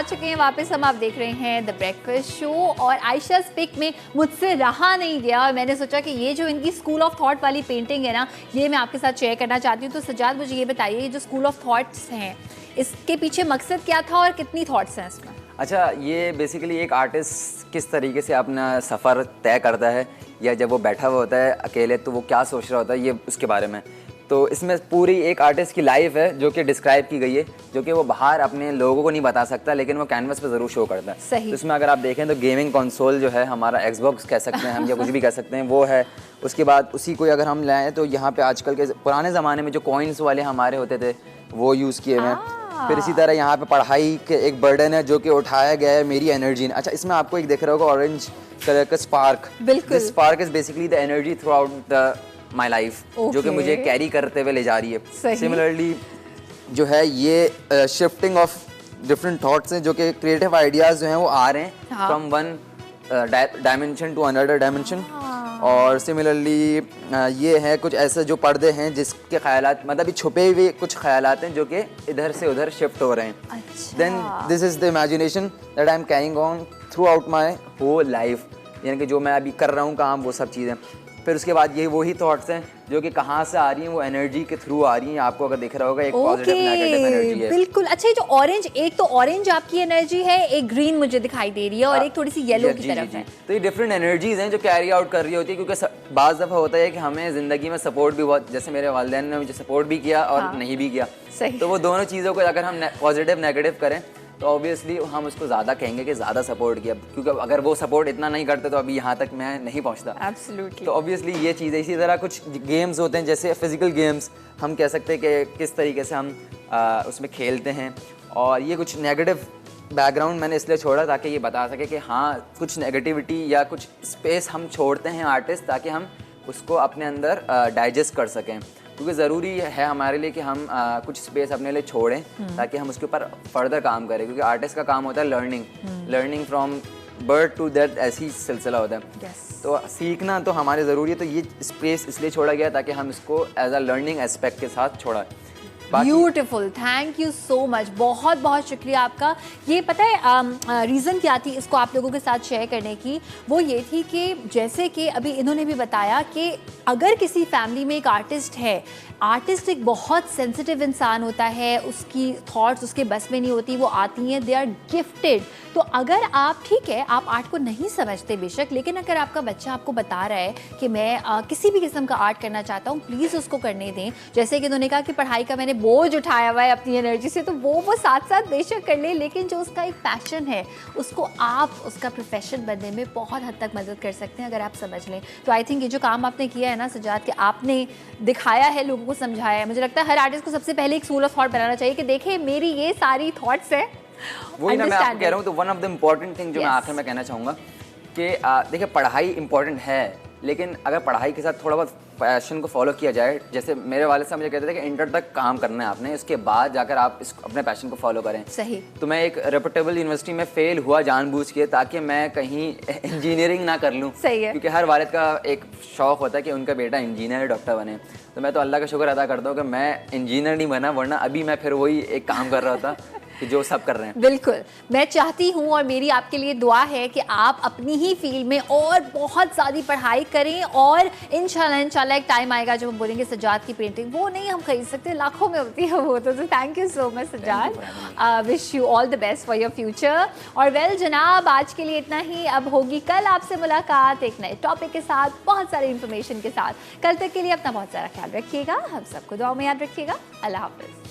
चुके हैं वापस हम। आप देख रहे हैं द ब्रेकफास्ट शो और आयशा पिक में मुझसे रहा नहीं गया और मैंने सोचा कि ये जो इनकी स्कूल ऑफ थॉट वाली पेंटिंग है ना, ये मैं आपके साथ शेयर करना चाहती हूँ। तो सजाद मुझे ये बताइए, ये जो स्कूल ऑफ थॉट्स हैं इसके पीछे मकसद क्या था और कितनी थॉट्स हैं इसमें? अच्छा, ये बेसिकली एक आर्टिस्ट किस तरीके से अपना सफ़र तय करता है या जब वो बैठा हुआ होता है अकेले तो वो क्या सोच रहा होता है, ये उसके बारे में। तो इसमें पूरी एक आर्टिस्ट की लाइफ है जो कि डिस्क्राइब की गई है, जो कि वो बाहर अपने लोगों को नहीं बता सकता लेकिन वो कैनवस पे ज़रूर शो करता है। सही। तो इसमें अगर आप देखें तो गेमिंग कंसोल जो है हमारा एक्सबॉक्स कह सकते हैं हम या कुछ भी कह सकते हैं वो है। उसके बाद उसी को अगर हम लाएँ तो यहाँ पे आजकल के पुराने ज़माने में जो कॉइन्स वाले हमारे होते थे वो यूज़ किए हुए हैं। फिर इसी तरह यहाँ पे पढ़ाई के एक बर्डन है जो कि उठाया गया है, मेरी एनर्जी। अच्छा, इसमें आपको एक दिख रहा होगा ऑरेंज कलर का स्पार्क। बिल्कुल। This spark is basically the energy through out the my life, जो कि मुझे कैरी करते हुए ले जा रही है। सिमिलरली जो है ये शिफ्टिंग ऑफ डिफरेंट थॉट्स हैं जो कि क्रिएटिव आइडियाज जो हैं वो आ रहे हैं from one dimension to another dimension. और सिमिलरली ये है कुछ ऐसे जो पर्दे हैं जिसके ख्यालात मतलब छुपे हुए कुछ ख्यालात हैं जो कि इधर से उधर शिफ्ट हो रहे हैं। Then this is the imagination that I am carrying on throughout my whole life, यानी कि जो मैं अभी कर रहा हूँ काम वो सब चीज़ें। फिर उसके बाद ये वही थॉट्स हैं जो कि कहाँ से आ रही हैं, वो एनर्जी के थ्रू आ रही हैं। आपको अगर दिख रहा होगा एक पॉजिटिव नेगेटिव एनर्जी है। बिल्कुल। अच्छा, ये जो ऑरेंज, एक तो ऑरेंज आपकी एनर्जी है, एक ग्रीन मुझे दिखाई दे रही है और एक थोड़ी सी येलो की तरफ है। तो ये डिफरेंट एनर्जीज हैं जो कैरी आउट कर रही होती है, क्योंकि बाज़ दफ़ा होता है कि हमें ज़िंदगी में सपोर्ट भी बहुत, जैसे मेरे वालिदैन ने मुझे सपोर्ट भी किया और नहीं भी किया। सही। तो वो दोनों चीज़ों को अगर हम पॉजिटिव नेगेटिव करें तो ऑब्वियसली हम उसको ज़्यादा कहेंगे कि ज़्यादा सपोर्ट किया, क्योंकि अगर वो सपोर्ट इतना नहीं करते तो अभी यहाँ तक मैं नहीं पहुँचता। एब्सोल्युटली। तो ऑब्वियसली ये चीज़ है। इसी तरह कुछ गेम्स होते हैं जैसे फिजिकल गेम्स, हम कह सकते हैं कि किस तरीके से हम उसमें खेलते हैं। और ये कुछ नेगेटिव बैकग्राउंड मैंने इसलिए छोड़ा ताकि ये बता सके कि हाँ, कुछ नेगेटिविटी या कुछ स्पेस हम छोड़ते हैं आर्टिस्ट, ताकि हम उसको अपने अंदर डाइजेस्ट कर सकें। क्योंकि ज़रूरी है हमारे लिए कि हम कुछ स्पेस अपने लिए छोड़ें ताकि हम उसके ऊपर फर्दर काम करें, क्योंकि आर्टिस्ट का काम होता है learning from birth to death, ऐसी सिलसिला होता है। तो सीखना तो हमारे ज़रूरी है, तो ये स्पेस इसलिए छोड़ा गया ताकि हम इसको एज अ लर्निंग एस्पेक्ट के साथ छोड़ा। Beautiful, thank you so much, बहुत बहुत शुक्रिया आपका। ये पता है रीज़न क्या थी इसको आप लोगों के साथ शेयर करने की? वो ये थी कि जैसे कि अभी इन्होंने भी बताया कि अगर किसी फैमिली में एक आर्टिस्ट है, आर्टिस्ट एक बहुत सेंसिटिव इंसान होता है, उसकी थॉट्स उसके बस में नहीं होती, वो आती हैं, दे आर गिफ्टेड। तो अगर आप, ठीक है आप आर्ट को नहीं समझते बेशक, लेकिन अगर आपका बच्चा आपको बता रहा है कि मैं किसी भी किस्म का आर्ट करना चाहता हूँ, प्लीज़ उसको करने दें। जैसे कि उन्होंने कहा कि पढ़ाई का मैंने बोझ उठाया हुआ है अपनी एनर्जी से, तो वो साथ साथ बेशक कर ले, लेकिन जो उसका एक पैशन है उसको आप उसका प्रोफेशन बनने में बहुत हद तक मदद कर सकते हैं अगर आप समझ लें। तो आई थिंक ये जो काम आपने किया है ना सजाद, कि आपने दिखाया है, लोगों को समझाया है, मुझे लगता है हर आर्टिस्ट को सबसे पहले एक स्कूल ऑफ थॉट बनाना चाहिए कि देखिए मेरी ये सारी थॉट्स है। वही ना मैं आपको कह रहा हूँ। तो one of the important thing जो मैं आखिर में कहना चाहूँगा कि देखिए पढ़ाई इंपॉर्टेंट है, लेकिन अगर पढ़ाई के साथ थोड़ा बहुत पैशन को फॉलो किया जाए, जैसे मेरे वालिद साहब मुझे कहते थे कि इंटर तक काम करना है आपने, उसके बाद जाकर आप अपने पैशन को फॉलो करें। सही। तो मैं एक रेपुटेबल यूनिवर्सिटी में फेल हुआ जानबूझ के, ताकि मैं कहीं इंजीनियरिंग ना कर लूँ। सही है। क्योंकि हर वालिद का एक शौक़ होता है कि उनका बेटा इंजीनियर डॉक्टर बने। तो मैं तो अल्लाह का शुक्र अदा करता हूँ कि मैं इंजीनियर नहीं बना, वरना अभी मैं फिर वही एक काम कर रहा होता कि जो सब कर रहे हैं। बिल्कुल, मैं चाहती हूँ और मेरी आपके लिए दुआ है कि आप अपनी ही फील्ड में और बहुत ज़्यादा पढ़ाई करें और इंशाल्लाह एक टाइम आएगा जब हम बोलेंगे सजाद की पेंटिंग वो नहीं हम खरीद सकते, लाखों में होती है वो। तो thank you so much Sajad, wish you all the best for your future. और वेल जनाब, आज के लिए इतना ही। अब होगी कल आपसे मुलाकात एक नए टॉपिक के साथ, बहुत सारी इन्फॉर्मेशन के साथ। कल तक के लिए अपना बहुत सारा ख्याल रखिएगा, हम सबको दुआ में याद रखिएगा। अल्लाह हाफिज़।